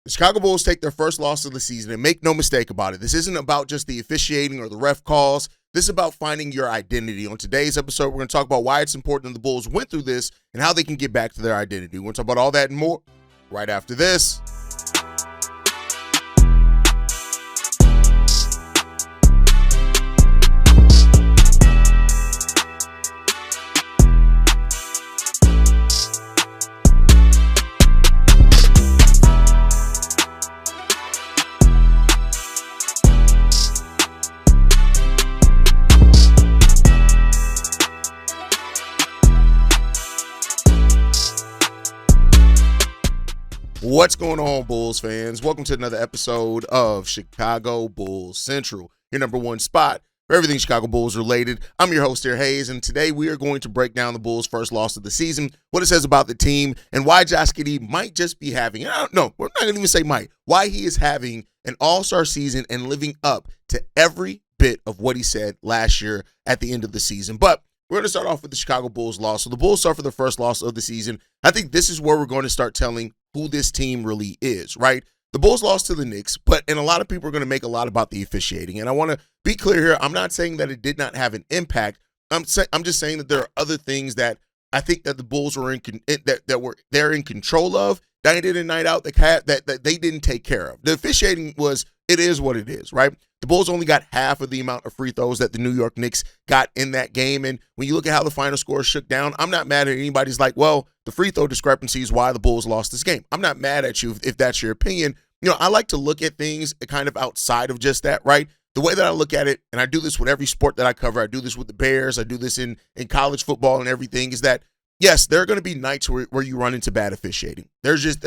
The Chicago Bulls take their first loss of the season, and make no mistake about it, this isn't about just the officiating or the ref calls. This is about finding your identity. On today's episode, we're going to talk about why it's important that the Bulls went through this and how they can get back to their identity. We're going to talk about all that and more right after this. What's going on, Bulls fans? Welcome to another episode of Chicago Bulls Central, your number one spot for everything Chicago Bulls related. I'm your host here, Haize, and today we are going to break down the Bulls' first loss of the season, what it says about the team, and why Josh Giddey might just be having, we're not going to even say might, why he is having an all-star season and living up to every bit of what he said last year at the end of the season. But we're going to start off with the Chicago Bulls loss. So the Bulls suffer the first loss of the season. I think this is where we're going to start telling who this team really is, right? The Bulls lost to the Knicks, and a lot of people are going to make a lot about the officiating. And I want to be clear here. I'm not saying that it did not have an impact. I'm just saying that there are other things that I think that the Bulls were they're in control of night in and night out that they didn't take care of. The officiating it is what it is, right? The Bulls only got half of the amount of free throws that the New York Knicks got in that game. And when you look at how the final score shook down, I'm not mad at anybody's like, well, the free throw discrepancy is why the Bulls lost this game. I'm not mad at you if that's your opinion. I like to look at things kind of outside of just that, right? The way that I look at it, and I do this with every sport that I cover, I do this with the Bears, I do this in college football and everything, is that, yes, there are going to be nights where you run into bad officiating. There's just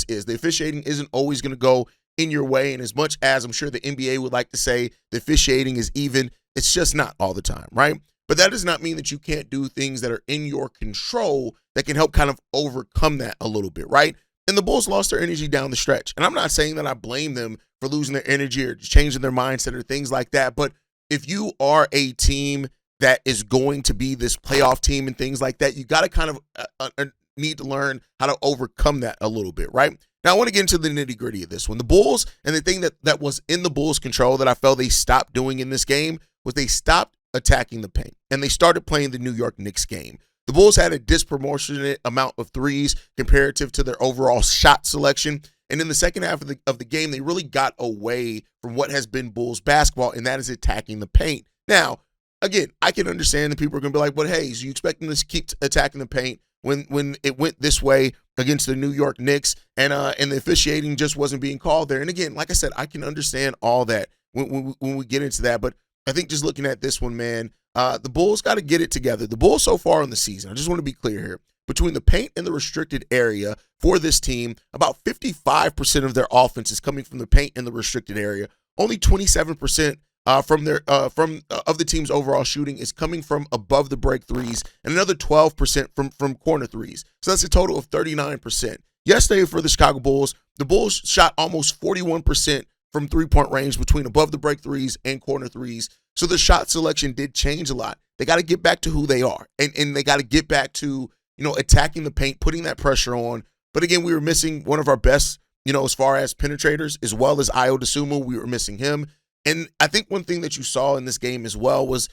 is. The officiating isn't always going to go in your way, and as much as I'm sure the NBA would like to say the officiating is even, it's just not all the time, right? But that does not mean that you can't do things that are in your control that can help kind of overcome that a little bit, right? And the Bulls lost their energy down the stretch. And I'm not saying that I blame them for losing their energy or changing their mindset or things like that, but if you are a team that is going to be this playoff team and things like that, you got to kind of need to learn how to overcome that a little bit, right? Now, I want to get into the nitty-gritty of this one. The Bulls, and the thing that was in the Bulls' control that I felt they stopped doing in this game was they stopped attacking the paint, and they started playing the New York Knicks game. The Bulls had a disproportionate amount of threes comparative to their overall shot selection, and in the second half of the game, they really got away from what has been Bulls basketball, and that is attacking the paint. Now, again, I can understand that people are going to be like, but hey, so you expect them to keep attacking the paint when it went this way against the New York Knicks and the officiating just wasn't being called there. And again, like I said, I can understand all that when we get into that. But I think just looking at this one, man, the Bulls got to get it together. The Bulls so far in the season, I just want to be clear here, between the paint and the restricted area for this team, about 55% of their offense is coming from the paint and the restricted area. Only 27% of the team's overall shooting is coming from above the break threes, and another 12% from corner threes. So that's a total of 39%. Yesterday for the Chicago Bulls, the Bulls shot almost 41% from three-point range between above the break threes and corner threes. So the shot selection did change a lot. They got to get back to who they are, and they got to get back to attacking the paint, putting that pressure on. But again, we were missing one of our best, as far as penetrators, as well as Ayo Dosunmu. We were missing him. And I think one thing that you saw in this game as well was,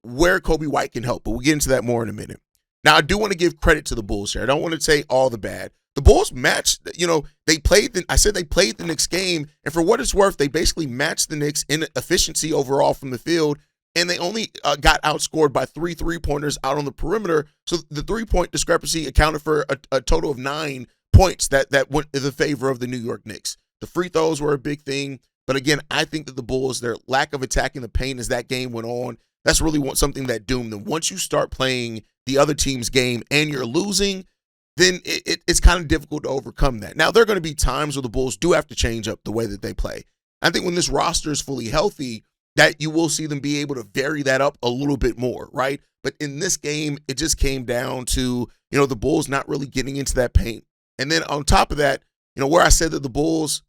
where Coby White can help. But we'll get into that more in a minute. Now, I do want to give credit to the Bulls here. I don't want to say all the bad. The Bulls matched, they played the Knicks game, and for what it's worth, they basically matched the Knicks in efficiency overall from the field, and they only got outscored by 3 3-pointers out on the perimeter. So the 3-point discrepancy accounted for a total of 9 points that went in the favor of the New York Knicks. The free throws were a big thing. But again, I think that the Bulls, their lack of attacking the paint as that game went on, that's really something that doomed them. Once you start playing the other team's game and you're losing, then it's kind of difficult to overcome that. Now, there are going to be times where the Bulls do have to change up the way that they play. I think when this roster is fully healthy, that you will see them be able to vary that up a little bit more, right? But in this game, it just came down to, the Bulls not really getting into that paint. And then on top of that, where I said that the Bulls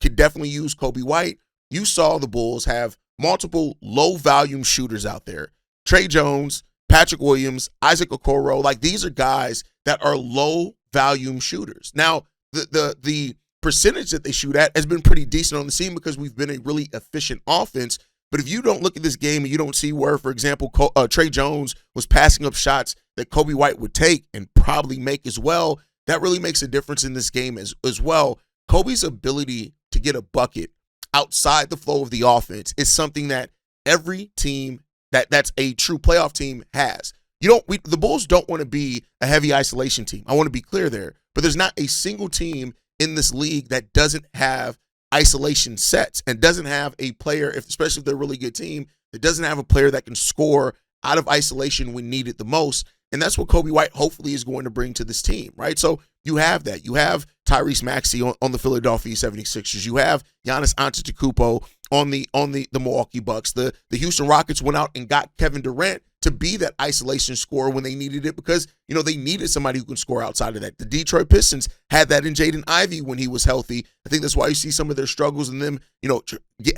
could definitely use Coby White, you saw the Bulls have multiple low-volume shooters out there. Trey Jones, Patrick Williams, Isaac Okoro, these are guys that are low-volume shooters. Now, the percentage that they shoot at has been pretty decent on the season because we've been a really efficient offense. But if you don't look at this game and you don't see where, for example, Trey Jones was passing up shots that Coby White would take and probably make as well, that really makes a difference in this game as well. Coby's ability to get a bucket outside the flow of the offense is something that every team that's a true playoff team has. The Bulls don't want to be a heavy isolation team. I want to be clear there. But there's not a single team in this league that doesn't have isolation sets and doesn't have a player, especially if they're a really good team, that doesn't have a player that can score out of isolation when needed the most. And that's what Coby White hopefully is going to bring to this team, right? So you have that. You have Tyrese Maxey on the Philadelphia 76ers. You have Giannis Antetokounmpo on the Milwaukee Bucks. The Houston Rockets went out and got Kevin Durant to be that isolation scorer when they needed it because, they needed somebody who can score outside of that. The Detroit Pistons had that in Jaden Ivey when he was healthy. I think that's why you see some of their struggles and them,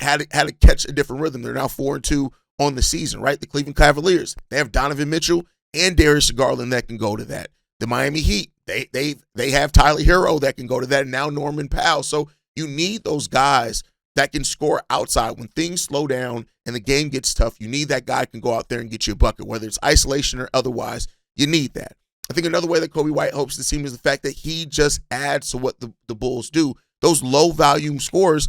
had to catch a different rhythm. They're now 4-2 on the season, right? The Cleveland Cavaliers, they have Donovan Mitchell and Darius Garland that can go to that. The Miami Heat, they have Tyler Hero that can go to that, and now Norman Powell. So you need those guys that can score outside. When things slow down and the game gets tough, you need that guy who can go out there and get you a bucket, whether it's isolation or otherwise. You need that. I think another way that Coby White helps the team is the fact that he just adds to what the Bulls do. Those low-volume scores,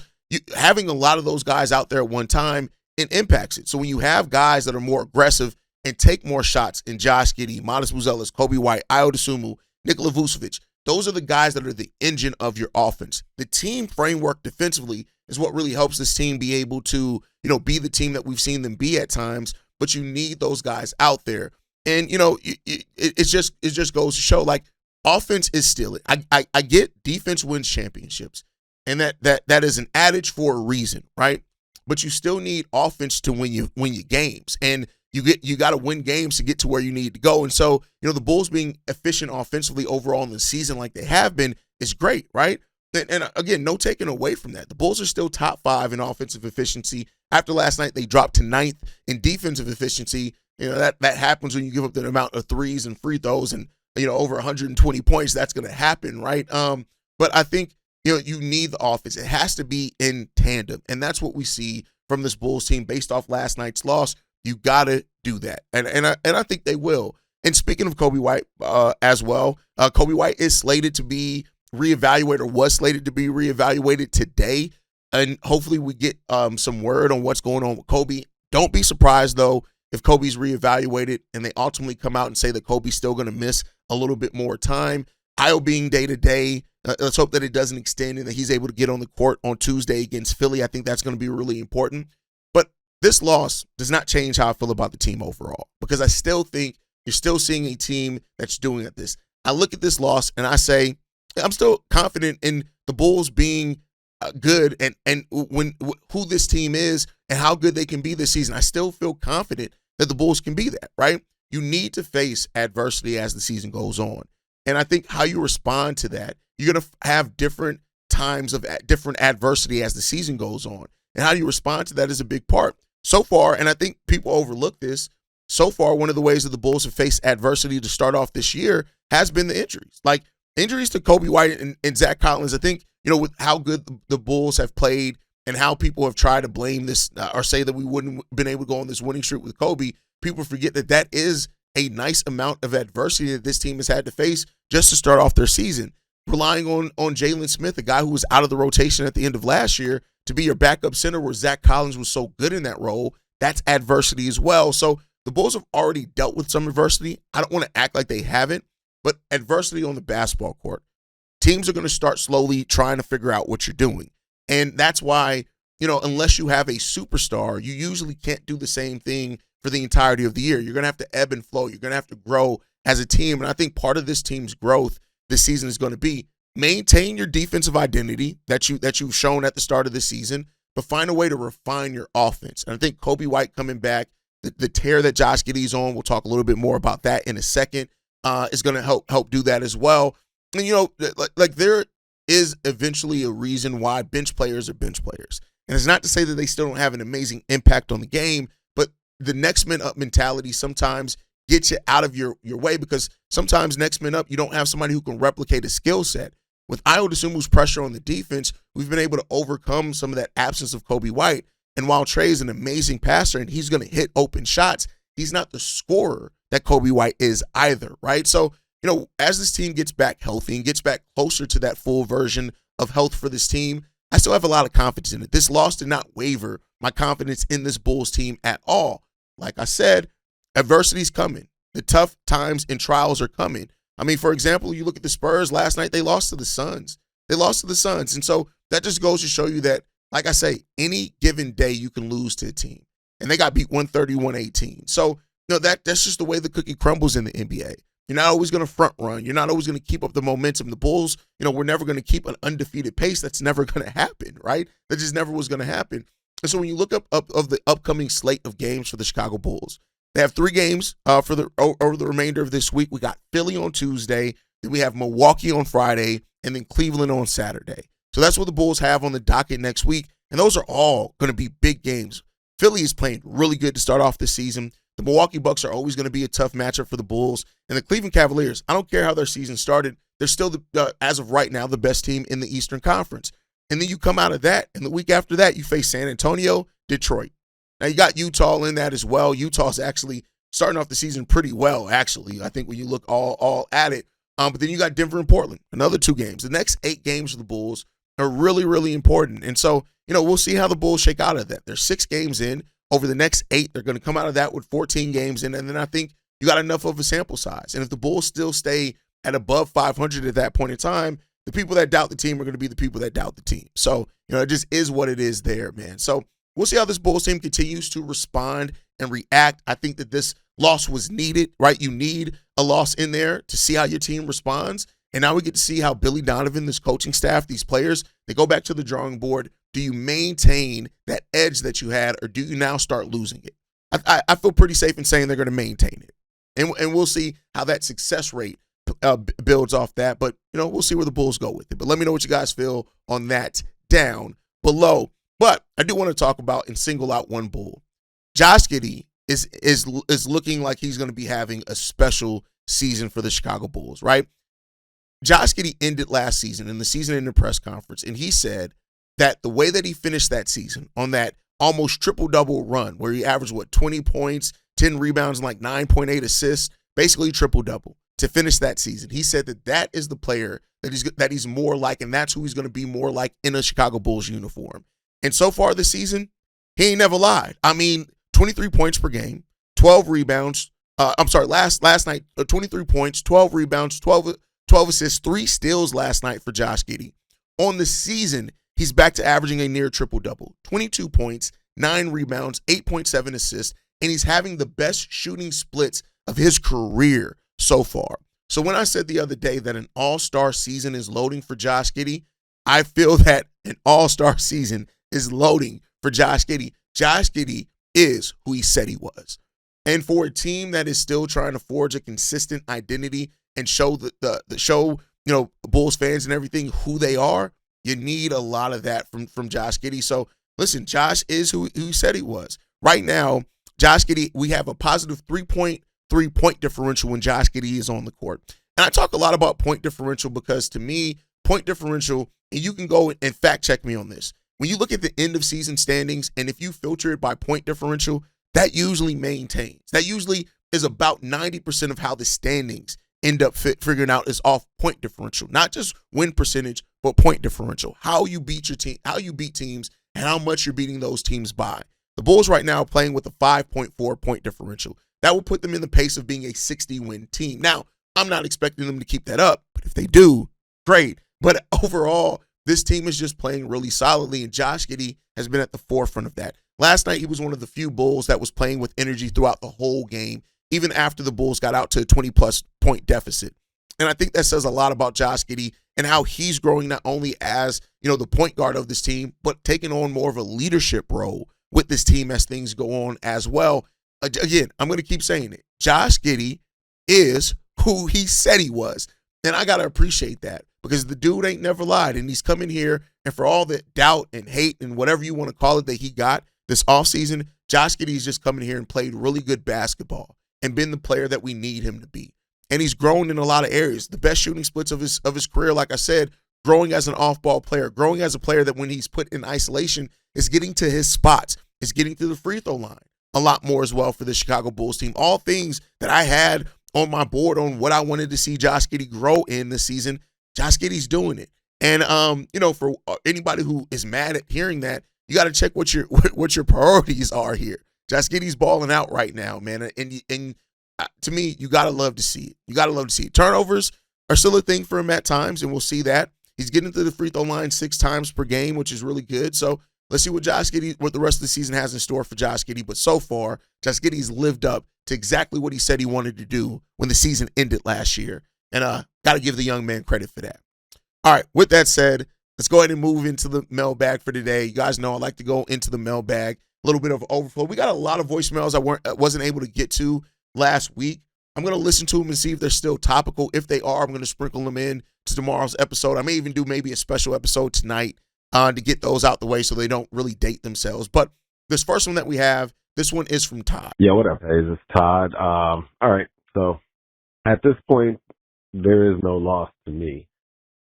having a lot of those guys out there at one time, it impacts it. So when you have guys that are more aggressive and take more shots in Josh Giddey, Modest Buzelis, Coby White, Ayo Dosunmu, Nikola Vucevic, those are the guys that are the engine of your offense. The team framework defensively is what really helps this team be able to, be the team that we've seen them be at times, but you need those guys out there. And, it just goes to show, like, offense is still it. I get defense wins championships, and that is an adage for a reason, right? But you still need offense to win your games. And you got to win games to get to where you need to go. And so, the Bulls being efficient offensively overall in the season like they have been is great, right? And again, no taking away from that. The Bulls are still top 5 in offensive efficiency. After last night, they dropped to 9th in defensive efficiency. That happens when you give up the amount of threes and free throws and, over 120 points. That's going to happen, right? But I think, you need the offense. It has to be in tandem. And that's what we see from this Bulls team based off last night's loss. You got to do that. And I think they will. And speaking of Coby White as well, Coby White is slated to be reevaluated, or was slated to be reevaluated today. And hopefully we get some word on what's going on with Coby. Don't be surprised, though, if Coby's reevaluated and they ultimately come out and say that Coby's still going to miss a little bit more time. Ayo being day-to-day, let's hope that it doesn't extend and that he's able to get on the court on Tuesday against Philly. I think that's going to be really important. But this loss does not change how I feel about the team overall, because I still think you're still seeing a team that's doing this. I look at this loss and I say, I'm still confident in the Bulls being good and who this team is and how good they can be this season. I still feel confident that the Bulls can be that, right? You need to face adversity as the season goes on. And I think how you respond to that, you're going to have different times of different adversity as the season goes on. And how you respond to that is a big part. So far, and I think people overlook this, so far one of the ways that the Bulls have faced adversity to start off this year has been the injuries. Like injuries to Coby White and Zach Collins. I think, with how good the Bulls have played and how people have tried to blame this or say that we wouldn't have been able to go on this winning streak with Coby, people forget that is a nice amount of adversity that this team has had to face just to start off their season. Relying on Jalen Smith, a guy who was out of the rotation at the end of last year, to be your backup center where Zach Collins was so good in that role, that's adversity as well. So the Bulls have already dealt with some adversity. I don't want to act like they haven't, but adversity on the basketball court. Teams are going to start slowly trying to figure out what you're doing. And that's why, unless you have a superstar, you usually can't do the same thing for the entirety of the year. You're going to have to ebb and flow. You're going to have to grow as a team. And I think part of this team's growth this season is going to be maintain your defensive identity that you've shown at the start of the season, but find a way to refine your offense. And I think Coby White coming back, the tear that Josh Giddey's on, we'll talk a little bit more about that in a second, is going to help do that as well. And, like there is eventually a reason why bench players are bench players. And it's not to say that they still don't have an amazing impact on the game, but the next man up mentality sometimes gets you out of your way, because sometimes next man up, you don't have somebody who can replicate a skill set. with Ayo Dosunmu's pressure on the defense, we've been able to overcome some of that absence of Coby White. And while Trey is an amazing passer and he's going to hit open shots, he's not the scorer that Coby White is either, right? So, as this team gets back healthy and gets back closer to that full version of health for this team, I still have a lot of confidence in it. This loss did not waver my confidence in this Bulls team at all. Like I said, adversity's coming. The tough times and trials are coming. I mean, for example, you look at the Spurs last night, they lost to the Suns. And so that just goes to show you that, like I say, any given day you can lose to a team. And they got beat 131-18. So, that's just the way the cookie crumbles in the NBA. You're not always going to front run. You're not always going to keep up the momentum. The Bulls, we're never going to keep an undefeated pace. That's never going to happen, right? That just never was going to happen. And so when you look up of the upcoming slate of games for the Chicago Bulls, they have 3 games over the remainder of this week. We got Philly on Tuesday, then we have Milwaukee on Friday, and then Cleveland on Saturday. So that's what the Bulls have on the docket next week, and those are all going to be big games. Philly is playing really good to start off the season. The Milwaukee Bucks are always going to be a tough matchup for the Bulls. And the Cleveland Cavaliers, I don't care how their season started, they're still, as of right now, the best team in the Eastern Conference. And then you come out of that, and the week after that, you face San Antonio, Detroit. Now, you got Utah in that as well. Utah's actually starting off the season pretty well, actually, I think, when you look all at it. But then you got Denver and Portland, another 2 games. The next 8 games for the Bulls are really, really important. And so, we'll see how the Bulls shake out of that. There's 6 games in. Over the next 8, they're going to come out of that with 14 games in, and then I think you got enough of a sample size. And if the Bulls still stay at above 500 at that point in time, the people that doubt the team are going to be the people that doubt the team. So, it just is what it is there, man. So we'll see how this Bulls team continues to respond and react. I think that this loss was needed, right? You need a loss in there to see how your team responds. And now we get to see how Billy Donovan, this coaching staff, these players, they go back to the drawing board. Do you maintain that edge that you had, or do you now start losing it? I feel pretty safe in saying they're going to maintain it. And we'll see how that success rate builds off that. But, we'll see where the Bulls go with it. But let me know what you guys feel on that down below. But I do want to talk about and single out one Bull. Josh Giddey is looking like he's going to be having a special season for the Chicago Bulls, right? Josh Giddey ended last season in the season-ending press conference, and he said that the way that he finished that season on that almost triple-double run where he averaged, 20 points, 10 rebounds, and like 9.8 assists, basically triple-double to finish that season. He said that is the player that he's more like, and that's who he's going to be more like in a Chicago Bulls uniform. And so far this season, he ain't never lied. I mean, 23 points per game, 12 rebounds. Last night, 23 points, 12 rebounds, 12 assists, 3 steals last night for Josh Giddey. On the season, he's back to averaging a near triple-double, 22 points, 9 rebounds, 8.7 assists, and he's having the best shooting splits of his career so far. So when I said the other day that an all-star season is loading for Josh Giddey, I feel that an all-star season is loading for Josh Giddey. Josh Giddey is who he said he was. And for a team that is still trying to forge a consistent identity and show the Bulls fans and everything who they are, you need a lot of that from Josh Giddey. So listen, Josh is who he said he was. Right now, Josh Giddey, we have a positive 3.3 point differential when Josh Giddey is on the court. And I talk a lot about point differential because to me, point differential, and you can go and fact check me on this. When you look at the end of season standings, and if you filter it by point differential, that usually maintains. That usually is about 90% of how the standings end up figuring out is off point differential. Not just win percentage, but point differential. How you beat your team, how you beat teams, and how much you're beating those teams by. The Bulls right now are playing with a 5.4 point differential. That will put them in the pace of being a 60-win team. Now, I'm not expecting them to keep that up, but if they do, great. But overall, this team is just playing really solidly, and Josh Giddey has been at the forefront of that. Last night, he was one of the few Bulls that was playing with energy throughout the whole game, even after the Bulls got out to a 20-plus point deficit. And I think that says a lot about Josh Giddey and how he's growing not only as, the point guard of this team, but taking on more of a leadership role with this team as things go on as well. Again, I'm going to keep saying it. Josh Giddey is who he said he was. And I got to appreciate that because the dude ain't never lied. And he's coming here, and for all the doubt and hate and whatever you want to call it that he got this offseason, Josh Giddey's just coming here and played really good basketball and been the player that we need him to be. And he's grown in a lot of areas. The best shooting splits of his career, like I said, growing as an off-ball player, growing as a player that when he's put in isolation is getting to his spots, is getting to the free throw line a lot more as well for the Chicago Bulls team. All things that I had on my board on what I wanted to see Josh Giddey grow in this season. Josh Giddey's doing it. And, for anybody who is mad at hearing that, you got to check what your priorities are here. Josh Giddey's balling out right now, man. And to me, you got to love to see it. You got to love to see it. Turnovers are still a thing for him at times, and we'll see that. He's getting to the free throw line 6 times per game, which is really good. So let's see what the rest of the season has in store for Josh Giddey. But so far, Josh Giddey's lived up to exactly what he said he wanted to do when the season ended last year. And got to give the young man credit for that. All right, with that said, let's go ahead and move into the mailbag for today. You guys know I like to go into the mailbag, a little bit of overflow. We got a lot of voicemails I wasn't able to get to last week. I'm going to listen to them and see if they're still topical. If they are, I'm going to sprinkle them in to tomorrow's episode. I may even do maybe a special episode tonight to get those out the way so they don't really date themselves. But this first one that we have, this one is from Todd. Yeah, what up, Haize? It's Todd. All right, so at this point, there is no loss to me.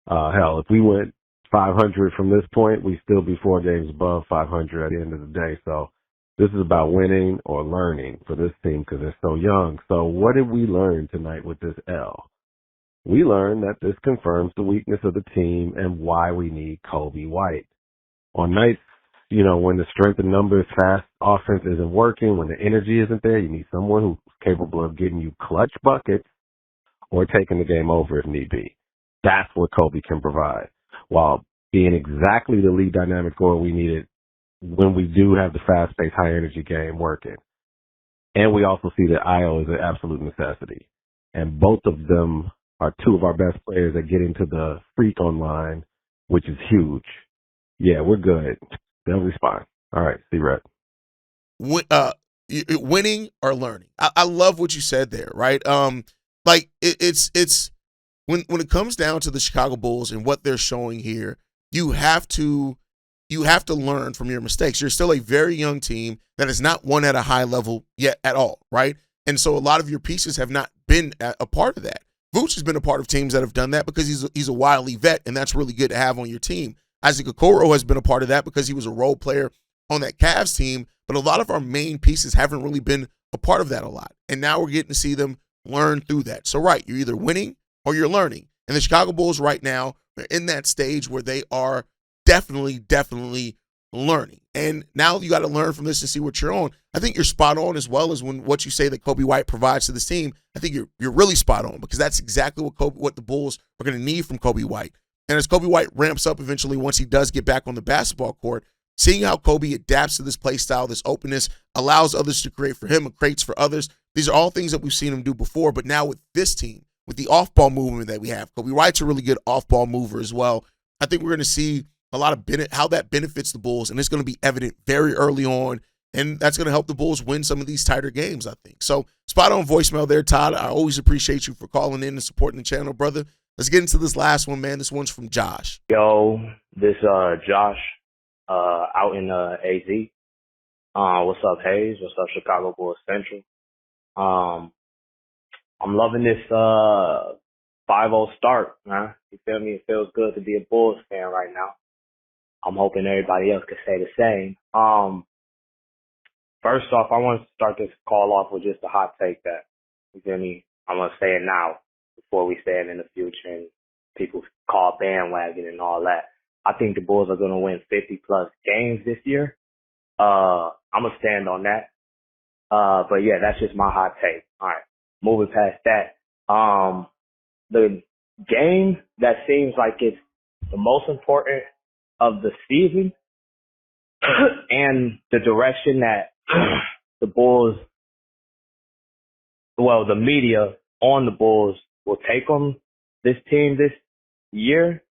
Hell, if we went 500 from this point, we'd still be 4 games above 500 at the end of the day. So this is about winning or learning for this team because they're so young. So what did we learn tonight with this L? We learned that this confirms the weakness of the team and why we need Coby White. On nights, when the strength in numbers, fast offense isn't working, when the energy isn't there, you need someone who's capable of getting you clutch buckets or taking the game over if need be. That's what Coby can provide, while being exactly the lead dynamic scorer we needed when we do have the fast-paced, high-energy game working. And we also see that IO is an absolute necessity. And both of them are 2 of our best players at getting to the freak line, which is huge. Yeah, we're good. They'll respond. All right, see Red. Winning or learning. I love what you said there, right? It's when it comes down to the Chicago Bulls and what they're showing here, you have to learn from your mistakes. You're still a very young team that has not won at a high level yet at all, right? And so a lot of your pieces have not been a part of that. Vooch has been a part of teams that have done that because he's a wily vet, and that's really good to have on your team. Isaac Okoro has been a part of that because he was a role player on that Cavs team, but a lot of our main pieces haven't really been a part of that a lot. And now we're getting to see them learn through that. So, right, you're either winning or you're learning. And the Chicago Bulls right now are in that stage where they are definitely learning. And now you got to learn from this and see what you're on. I think you're spot on as well as when what you say that Coby White provides to this team. I think you're really spot on because that's exactly what the Bulls are going to need from Coby White. And as Coby White ramps up eventually once he does get back on the basketball court, seeing how Coby adapts to this play style, this openness, allows others to create for him and creates for others. These are all things that we've seen him do before, but now with this team, with the off-ball movement that we have, Coby White's a really good off-ball mover as well. I think we're going to see a lot of how that benefits the Bulls, and it's going to be evident very early on, and that's going to help the Bulls win some of these tighter games, I think. So spot on voicemail there, Todd. I always appreciate you for calling in and supporting the channel, brother. Let's get into this last one, man. This one's from Josh. Yo, this Josh out in AZ. What's up, Haize? What's up, Chicago Bulls Central? I'm loving this 5-0 start, man. You feel me? It feels good to be a Bulls fan right now. I'm hoping everybody else could say the same. First off, I want to start this call off with just a hot take that, you feel me? I'm going to say it now before we say it in the future and people call bandwagon and all that. I think the Bulls are going to win 50-plus games this year. I'm going to stand on that. But, yeah, that's just my hot take. All right, moving past that. The game that seems like it's the most important of the season and the direction that the Bulls, the media on the Bulls will take them, this team this year.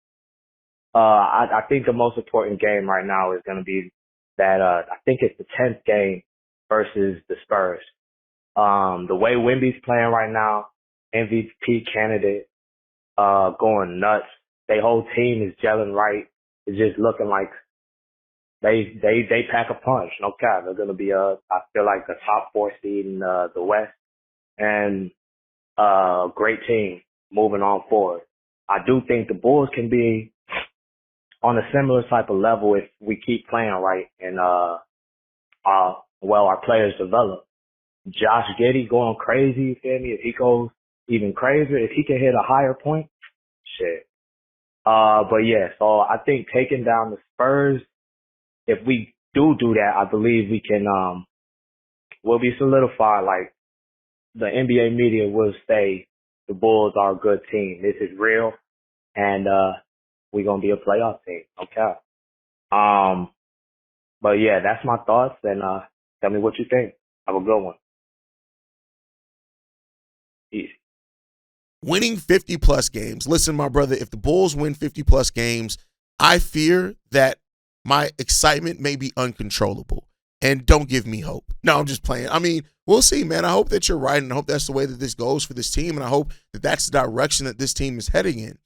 I think the most important game right now is going to be that, I think it's the 10th game versus the Spurs. The way Wemby's playing right now, MVP candidate, going nuts. Their whole team is gelling right. It's just looking like they pack a punch. No cap. They're going to be I feel like the top 4 seed in the West, and great team moving on forward. I do think the Bulls can be on a similar type of level if we keep playing right and our players develop. Josh Giddey going crazy, you feel me? If he goes even crazier, if he can hit a higher point, shit. But yeah, so I think taking down the Spurs, if we do that, I believe we can, we'll be solidified. Like the NBA media will say the Bulls are a good team. This is real. And, we're going to be a playoff team. Okay. But yeah, that's my thoughts. And, tell me what you think. Have a good one. Easy. Winning 50-plus games. Listen, my brother, if the Bulls win 50-plus games, I fear that my excitement may be uncontrollable. And don't give me hope. No, I'm just playing. I mean, we'll see, man. I hope that you're right, and I hope that's the way that this goes for this team, and I hope that that's the direction that this team is heading in.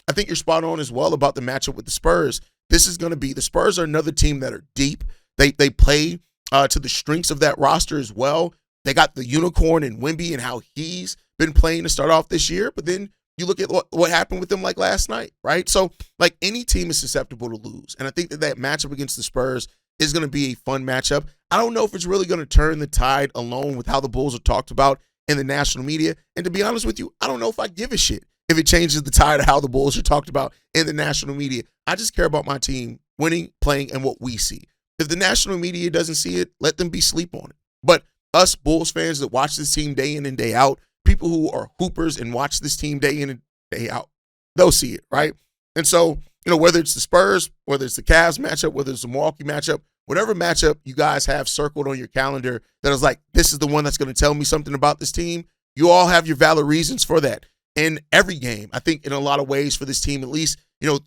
I think you're spot on as well about the matchup with the Spurs. This is going to be – the Spurs are another team that are deep. They play to the strengths of that roster as well. They got the unicorn in Wemby and how he's been playing to start off this year, but then you look at what happened with them like last night, right? So, like, any team is susceptible to lose, and I think that matchup against the Spurs is going to be a fun matchup. I don't know if it's really going to turn the tide alone with how the Bulls are talked about in the national media, and to be honest with you, I don't know if I give a shit if it changes the tide of how the Bulls are talked about in the national media. I just care about my team winning, playing, and what we see. If the national media doesn't see it, let them be sleep on it. But us Bulls fans that watch this team day in and day out, people who are hoopers and watch this team day in and day out, they'll see it, right? And so, whether it's the Spurs, whether it's the Cavs matchup, whether it's the Milwaukee matchup, whatever matchup you guys have circled on your calendar that is like, this is the one that's going to tell me something about this team, you all have your valid reasons for that. In every game, I think in a lot of ways for this team, at least,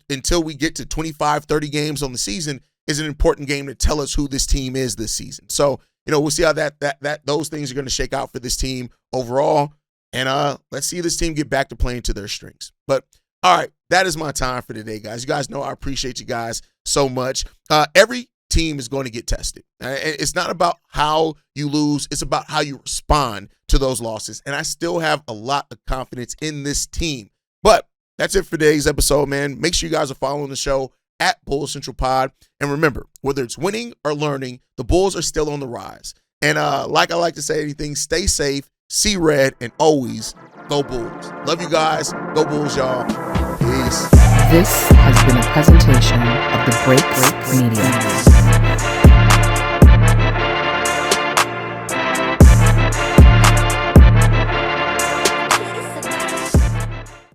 until we get to 25, 30 games on the season, is an important game to tell us who this team is this season. So, we'll see how those things are going to shake out for this team overall. And let's see this team get back to playing to their strengths. But all right, that is my time for today, guys. You guys know I appreciate you guys so much. Every team is going to get tested. It's not about how you lose. It's about how you respond to those losses. And I still have a lot of confidence in this team. But that's it for today's episode, man. Make sure you guys are following the show at Bulls Central Pod. And remember, whether it's winning or learning, the Bulls are still on the rise. And like I like to say, anything, stay safe, see red, and always go Bulls. Love you guys. Go Bulls, y'all. Peace. This has been a presentation of the Break Media.